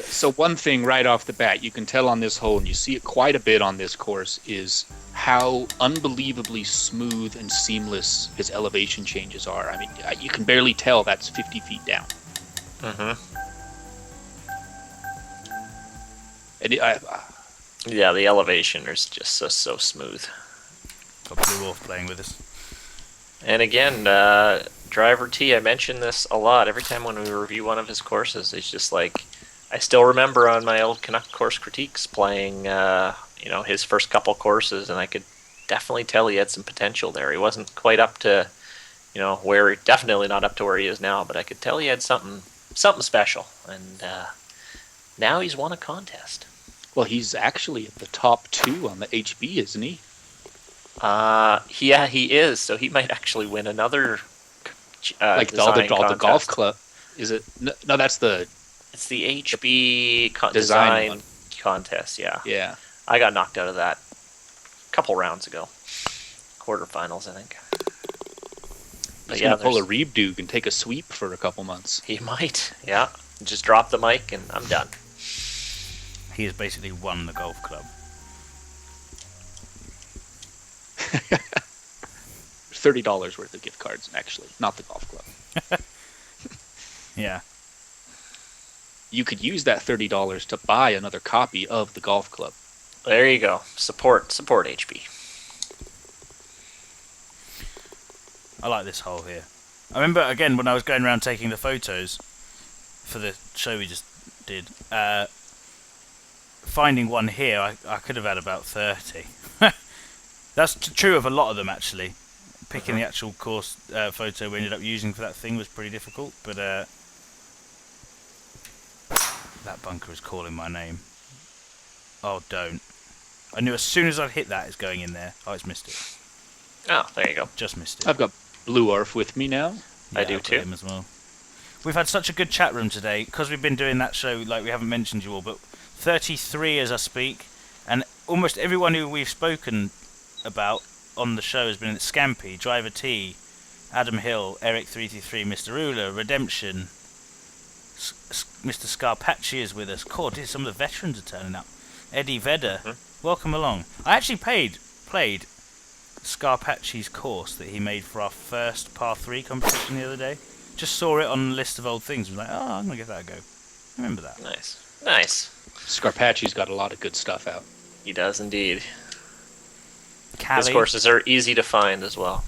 C: So one thing right off the bat, you can tell on this hole, and you see it quite a bit on this course, is how unbelievably smooth and seamless his elevation changes are. I mean, you can barely tell that's 50 feet down.
B: Mm-hmm.
C: And
B: Yeah, the elevation is just so smooth.
A: Got Blue Wolf playing with us.
B: And again, Driver T, I mention this a lot. Every time when we review one of his courses, it's just like, I still remember on my old Canuck course critiques playing, his first couple courses, and I could definitely tell he had some potential there. He wasn't quite up to, definitely not up to where he is now, but I could tell he had something special. And now he's won a contest.
C: well, he's actually at the top 2 on the HB, isn't he?
B: Yeah, he is. So he might actually win another.
C: Like all the golf
B: contest.
C: club. Is it? No, that's the.
B: It's the HB
C: Design
B: design
C: one.
B: contest. Yeah.
C: Yeah.
B: I got knocked out of that a couple rounds ago. Quarterfinals, I think. But
C: He's
B: yeah,
C: gonna pull a Reebdug and take a sweep for a couple months.
B: he might. Yeah. Just drop the mic and I'm done.
A: He has basically won the golf club.
C: $30 worth of gift cards, actually, not the golf club.
A: Yeah.
C: You could use that $30 to buy another copy of the golf club.
B: There you go. Support HB.
A: I like this hole here. I remember, again, when I was going around taking the photos for the show we just did, finding one here, I could have had about 30. That's true of a lot of them, actually. Picking the actual course photo we ended up using for that thing was pretty difficult, but that bunker is calling my name. Oh, don't. I knew as soon as I'd hit that, it's going in there. Oh, it's missed it.
B: Oh, there you go.
A: Just missed it.
C: I've got Blue Orf with me now.
B: I do
A: I've got
B: too.
A: him as well. We've had such a good chat room today, because we've been doing that show, like we haven't mentioned you all, but 33 as I speak, and almost everyone who we've spoken about on the show has been Scampy, Driver T, Adam Hill, Eric333, Mr. Ruler, Redemption, Mr. Scarpacci is with us. God, some of the veterans are turning up. Eddie Vedder, welcome along. I actually played Scarpacci's course that he made for our first par 3 competition the other day. Just saw it on a list of old things. I was like, oh, I'm going to give that a go. Remember that.
B: Nice.
C: Scarpacci's got a lot of good stuff out.
B: He does indeed.
A: Callie.
B: His courses are easy to find as well.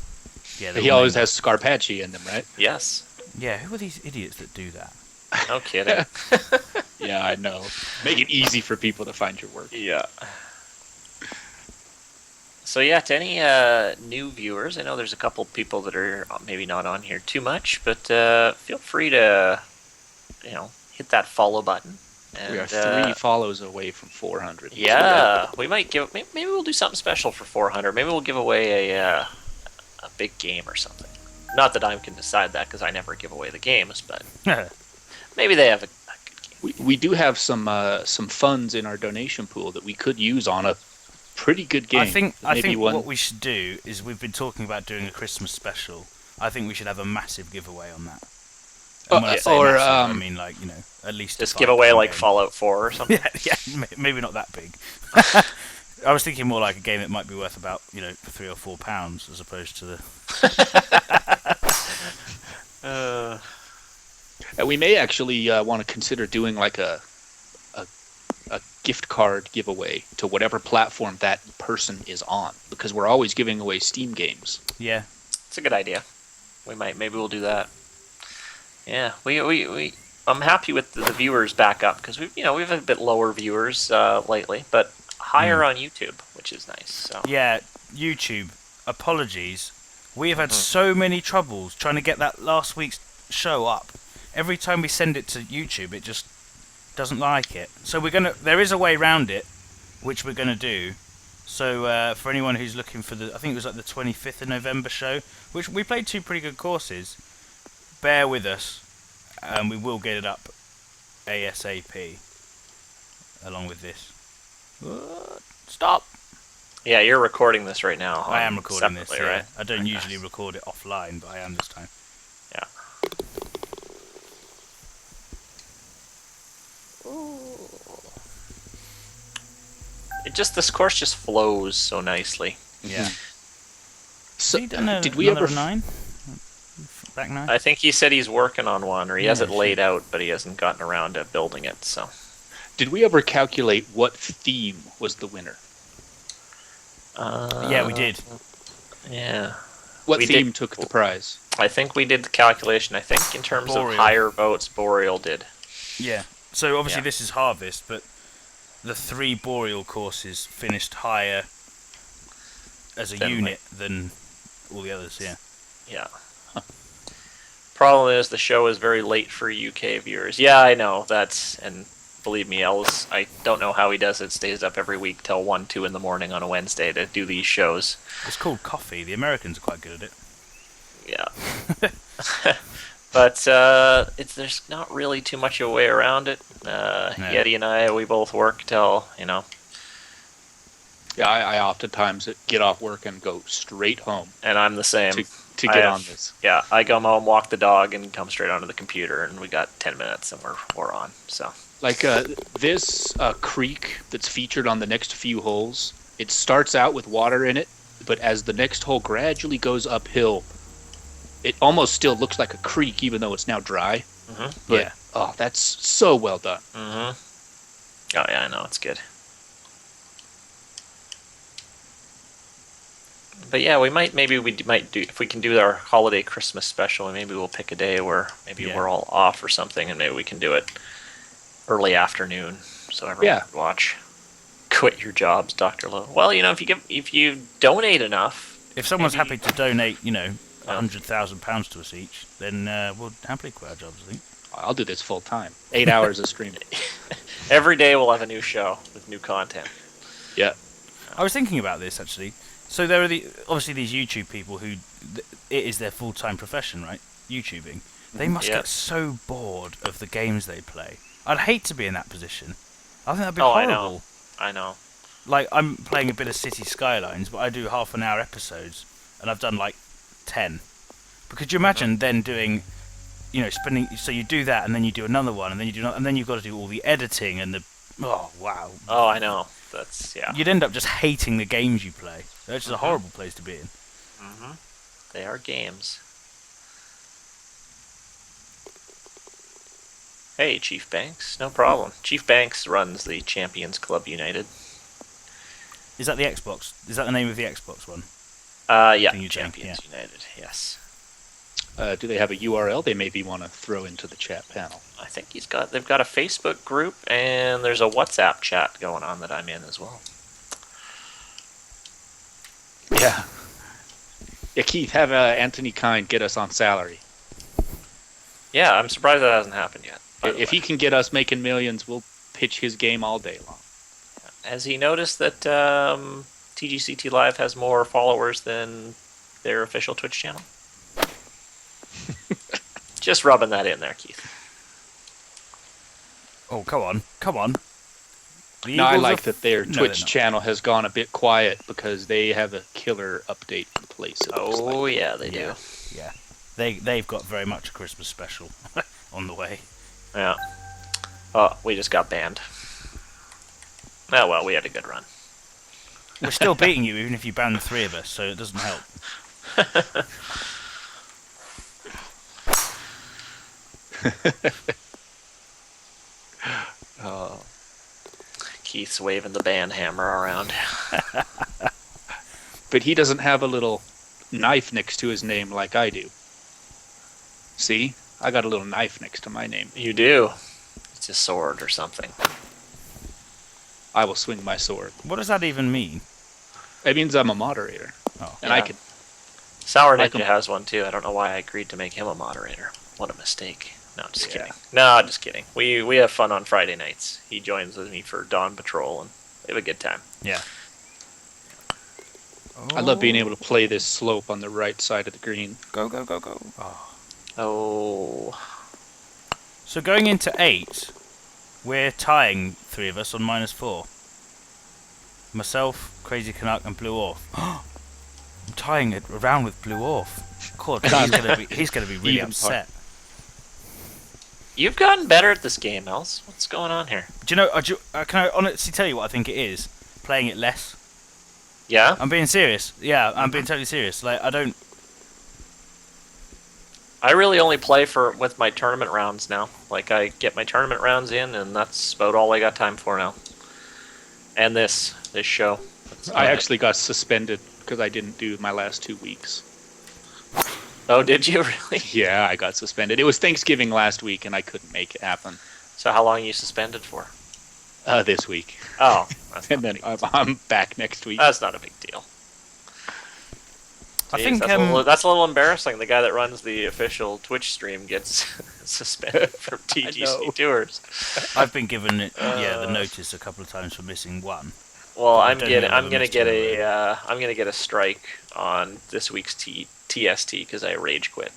A: Yeah,
C: He always has Scarpacci in them, right?
B: Yes.
A: Yeah, who are these idiots that do that?
B: No kidding.
C: Yeah, I know. Make it easy for people to find your work.
B: Yeah. So yeah, to any new viewers, I know there's a couple people that are maybe not on here too much, but feel free to, hit that follow button. And,
C: We are 3 follows away from 400.
B: Yeah, we might maybe we'll do something special for 400. Maybe we'll give away a big game or something. Not that I can decide that because I never give away the games, but maybe they have a good game.
C: We do have some funds in our donation pool that we could use on a pretty good game.
A: I think what we should do is, we've been talking about doing a Christmas special. I think we should have a massive giveaway on that. And when I say massive, I mean at least
B: Just give away like
A: game.
B: Fallout 4 or something.
A: Yeah, maybe not that big. I was thinking more like a game that might be worth about £3 or £4 as opposed to the.
C: We may actually want to consider doing like a gift card giveaway to whatever platform that person is on, because we're always giving away Steam games.
A: Yeah,
B: It's a good idea. Maybe we'll do that. Yeah, I'm happy with the viewers back up because we've had a bit lower viewers lately, but higher on YouTube, which is nice. So
A: yeah. YouTube, apologies. We have had so many troubles trying to get that last week's show up. Every time we send it to YouTube, it just doesn't like it. So there is a way around it, which we're gonna do. So for anyone who's looking for I think it was like the 25th of November show, which we played 2 pretty good courses. Bear with us, and we will get it up ASAP. Along with this. Stop.
B: Yeah, you're recording this right now.
A: I am recording this, yeah.
B: Right?
A: I don't usually record it offline, but I am this time.
B: Yeah. This course just flows so nicely.
A: Yeah.
C: So,
A: did
C: we ever
A: 9? Back 9?
B: I think he said he's working on one, or he has it laid out, but he hasn't gotten around to building it. So,
C: did we ever calculate what theme was the winner?
A: Yeah, we did.
B: Yeah.
C: What theme took the prize?
B: I think we did the calculation. I think in terms of higher votes, Boreal did.
A: Yeah. So obviously this is Harvest, but the 3 Boreal courses finished higher as a unit than all the others, yeah.
B: Yeah. Problem is the show is very late for UK viewers. Yeah, I know. And believe me, I don't know how he does it. Stays up every week till 1, 2 in the morning on a Wednesday to do these shows.
A: It's called coffee. The Americans are quite good at it.
B: Yeah. But there's not really too much of a way around it. Yeti and I, we both work till,
C: Yeah, I oftentimes get off work and go straight home.
B: And I'm the same.
C: To get on this.
B: Yeah, I come home, walk the dog, and come straight onto the computer, and we got 10 minutes, and we're on. So,
C: like this creek that's featured on the next few holes, it starts out with water in it, but as the next hole gradually goes uphill, it almost still looks like a creek, even though it's now dry.
B: Mm-hmm.
C: But that's so well done.
B: Mm-hmm. Oh yeah, I know, it's good. But yeah, we might do, if we can do our holiday Christmas special, maybe we'll pick a day where maybe we're all off or something, and maybe we can do it early afternoon so everyone can watch. Quit your jobs, Dr. Lowe. Well, if you donate enough,
A: if someone's happy to donate, £100,000 to us each, then we'll happily quit our jobs, I think.
C: I'll do this full time. 8 hours of streaming.
B: Every day we'll have a new show with new content.
C: Yeah.
A: I was thinking about this actually. So there are obviously these YouTube people who it is their full-time profession, right? YouTubing. They must get so bored of the games they play. I'd hate to be in that position. I think that'd be horrible.
B: I know.
A: Like, I'm playing a bit of City Skylines, but I do half-an-hour episodes, and I've done like 10. But could you imagine then doing, spending? So you do that, and then you do another one, and then you do, and then you've got to do all the editing and the. Oh wow.
B: Oh, I know.
A: You'd end up just hating the games you play. That's just a horrible place to be in.
B: Mm-hmm. They are games. Hey, Chief Banks. No problem. Chief Banks runs the Champions Club United.
A: Is that the Xbox? Is that the name of the Xbox one?
B: Yeah. Champions United, yes.
C: Do they have a URL they maybe want to throw into the chat panel?
B: I think they've got a Facebook group, and there's a WhatsApp chat going on that I'm in as well.
C: Yeah. Yeah, Keith, have Anthony Kind get us on salary.
B: Yeah, I'm surprised that hasn't happened yet.
C: If he can get us making millions, we'll pitch his game all day long.
B: Has he noticed that TGCT Live has more followers than their official Twitch channel? Just rubbing that in there, Keith.
A: Oh, come on.
C: No, I like that their Twitch channel has gone a bit quiet because they have a killer update in place.
B: Oh, yeah, they do.
A: Yeah. They've got very much a Christmas special on the way.
B: Yeah. Oh, we just got banned. Oh, well, we had a good run.
A: We're still beating you, even if you ban the 3 of us, so it doesn't help.
C: Oh.
B: Keith's waving the band hammer around.
C: But he doesn't have a little knife next to his name like I do. See? I got a little knife next to my name.
B: You do. It's a sword or something.
C: I will swing my sword.
A: What does that even mean?
C: It means I'm a moderator.
A: Oh.
C: And I
B: Yeah.
C: can.
B: Sour
C: Like
B: Ninja
C: 'em.
B: has one too. I don't know why I agreed to make him a moderator. What a mistake. No, just
C: Yeah.
B: kidding. No, just kidding. We have fun on Friday nights. He joins with me for Dawn Patrol, and we have a good time.
A: Yeah.
C: I love being able to play this slope on the right side of the green.
A: Go, go, go, go. Oh.
B: Oh,
A: So going into 8, we're tying 3 of us on -4. Myself, Crazy Canuck, and Blue Orf. I'm tying it around with Blue Orf. God, he's gonna be really
C: Even
A: upset.
B: you've gotten better at this game, Els. What's going on here?
A: Do you know? Can I honestly tell you what I think it is? Playing it less.
B: Yeah.
A: I'm being serious. Yeah, I'm being totally serious. Like
B: I really only play with my tournament rounds now. Like, I get my tournament rounds in, and that's about all I got time for now. And this show.
C: I actually got suspended because I didn't do my last 2 weeks.
B: Oh, did you really?
C: Yeah, I got suspended. It was Thanksgiving last week, and I couldn't make it happen
B: So how long are you suspended for?
C: this week.
B: Oh, that's
C: And
B: not,
C: then I'm back next week.
B: that's not a big deal.
A: I
B: Jeez,
A: think
B: that's a little embarrassing. The guy that runs the official Twitch stream gets suspended from TGC
C: know.
B: Tours.
A: I've been given the notice a couple of times for missing one.
B: Well,
A: I
B: I'm
A: don't know
B: gonna
A: whether
B: get
A: Mr.
B: I'm gonna get a strike on this week's TST because I rage quit.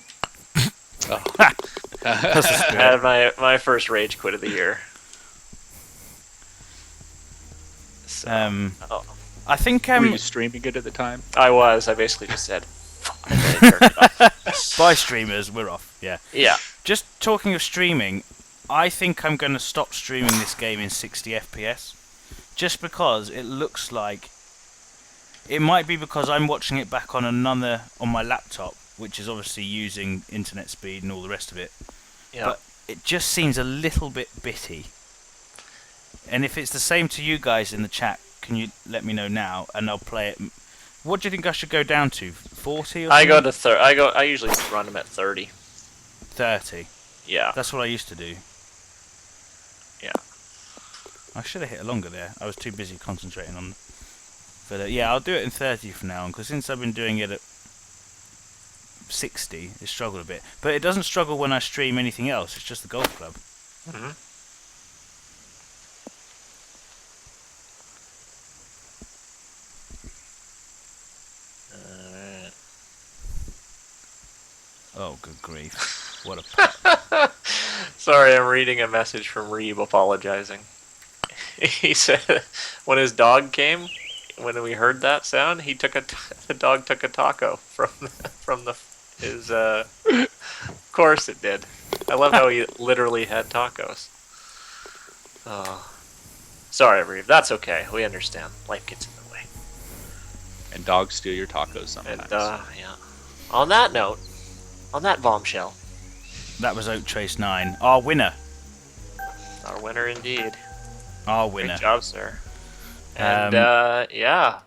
A: That's the
B: I
A: spirit.
B: had my first rage quit of the year. So, oh,
A: I think
C: Were you streaming it at the time?
B: I was. I basically just said, "Fuck," and then I turned it off.
A: by streamers, we're off. Yeah.
B: Yeah.
A: Just talking of streaming, I think I'm going to stop streaming this game in 60 FPS. Just because it looks like... It might be because I'm watching it back on my laptop, which is obviously using internet speed and all the rest of it.
B: Yeah.
A: But it just seems a little bit bitty. And if it's the same to you guys in the chat, can you let me know now, and I'll play it. What do you think I should go down to? 40 or
B: I
A: something?
B: go to I usually run them at 30.
A: 30.
B: Yeah.
A: That's what I used to do.
B: Yeah.
A: I should have hit a longer there. I was too busy concentrating on... But yeah, I'll do it in 30 from now on, because since I've been doing it at 60, it struggled a bit. But it doesn't struggle when I stream anything else, it's just the golf club.
B: Mm-hmm.
A: Oh, good grief. What a...
B: Sorry, I'm reading a message from Reeb apologizing. He said when his dog came, when we heard that sound, the dog took a taco from his. Of course it did. I love how he literally had tacos. Oh, sorry, Reeb. That's okay. We understand. Life gets in the way.
C: And dogs steal your tacos sometimes.
B: And yeah. On that note, on that bombshell,
A: That was Oak Trace 9. Our winner.
B: our winner indeed.
A: Our winner.
B: Great job, sir. And yeah,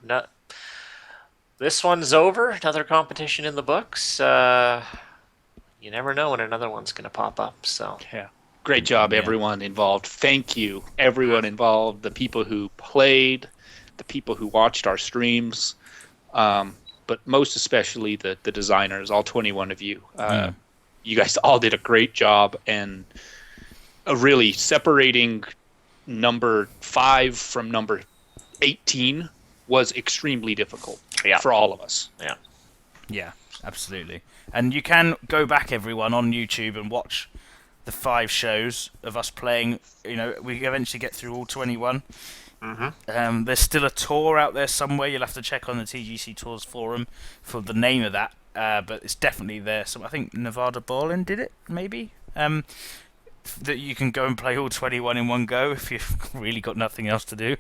B: this one's over. Another competition in the books. You never know when another one's going to pop up. So
C: Yeah. Great job,
A: Yeah.
C: everyone involved. Thank you, everyone involved. The people who played, the people who watched our streams, but most especially the designers, all 21 of you. You guys all did a great job, and really separating number 5 from number 18 was extremely difficult for all of us.
A: Yeah, absolutely. And you can go back, everyone, on YouTube and watch the 5 shows of us playing. You know, we eventually get through all 21. There's still a tour out there somewhere. You'll have to check on the TGC Tours forum for the name of that. But it's definitely there. So I think Nevada Ballin did it, maybe. That you can go and play all 21 in one go if you've really got nothing else to do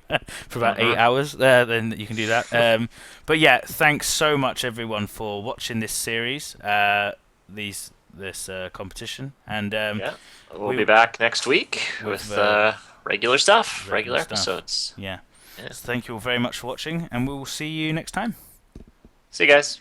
A: for about 8 hours. Then you can do that. But yeah, thanks so much everyone for watching this series, this competition, and
B: we'll be back next week with regular stuff, regular
A: stuff.
B: episodes.
A: Yeah. So thank you all very much for watching, and we will see you next time.
B: See you guys.